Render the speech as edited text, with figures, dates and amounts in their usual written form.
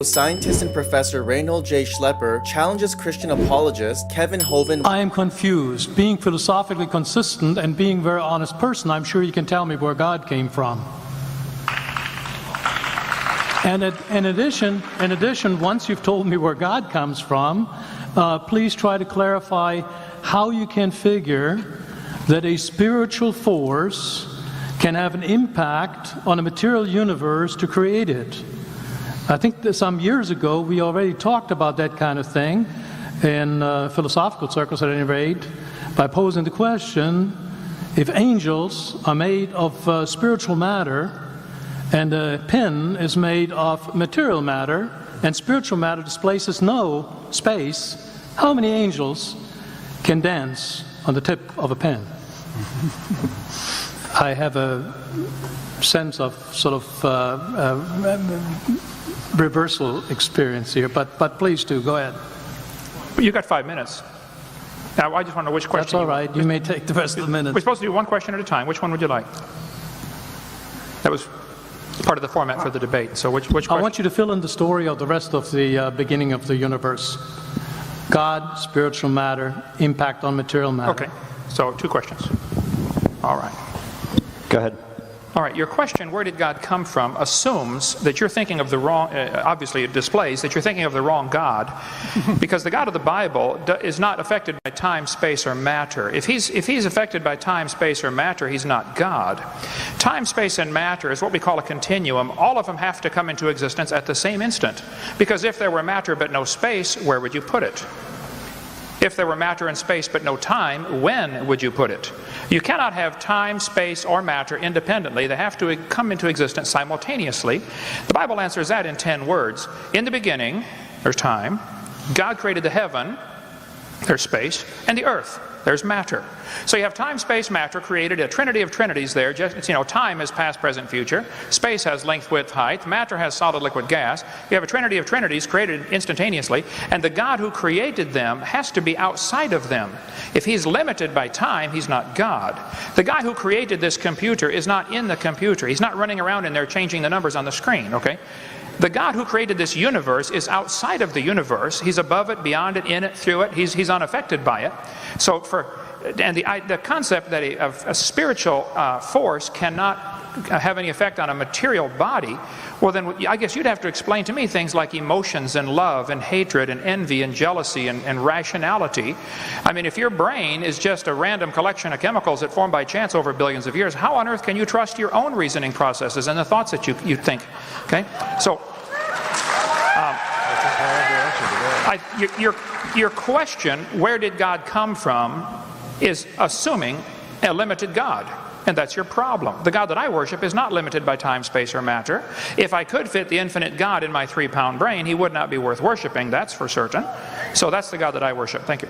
Scientist and Professor Reinhold J. Schlepper challenges Christian apologist Kevin Hovind. I am confused. Being philosophically consistent and being a very honest person, I'm sure you can tell me where God came from. And in addition, once you've told me where God comes from, please try to clarify how you can figure that a spiritual force can have an impact on a material universe to create it. I think that some years ago we already talked about that kind of thing in philosophical circles at any rate by posing the question, if angels are made of spiritual matter and a pen is made of material matter and spiritual matter displaces no space, how many angels can dance on the tip of a pen? I have a sense of sort of reversal experience here, but please do, go ahead. You got 5 minutes. Now, I just want to know which question. That's all right. You may take the rest of the minutes. We're supposed to do one question at a time. Which one would you like? That was part of the format for the debate. So which question? I want you to fill in the story of the rest of the beginning of the universe. God, spiritual matter, impact on material matter. Okay. So 2 questions. All right. Go ahead. All right, your question, where did God come from, assumes that you're thinking of the wrong, obviously it displays that you're thinking of the wrong God, because the God of the Bible is not affected by time, space, or matter. If he's affected by time, space, or matter, he's not God. Time, space, and matter is what we call a continuum. All of them have to come into existence at the same instant, because if there were matter but no space, where would you put it? If there were matter and space but no time, when would you put it? You cannot have time, space, or matter independently. They have to come into existence simultaneously. The Bible answers that in 10 words. In the beginning, there's time. God created the heaven, there's space, and the earth, there's matter. So you have time, space, matter created, a trinity of trinities there. Just, time is past, present, future. Space has length, width, height. Matter has solid, liquid, gas. You have a trinity of trinities created instantaneously, and the God who created them has to be outside of them. If he's limited by time, he's not God. The guy who created this computer is not in the computer. He's not running around in there changing the numbers on the screen, okay? The God who created this universe is outside of the universe. He's above it, beyond it, in it, through it. He's unaffected by it. So the concept that a spiritual force cannot have any effect on a material body, well then I guess you'd have to explain to me things like emotions and love and hatred and envy and jealousy and rationality. I mean, if your brain is just a random collection of chemicals that form by chance over billions of years, how on earth can you trust your own reasoning processes and the thoughts that you think? Okay, so your question, where did God come from, is assuming a limited God. And that's your problem. The God that I worship is not limited by time, space, or matter. If I could fit the infinite God in my 3-pound brain, he would not be worth worshiping, that's for certain. So that's the God that I worship. Thank you.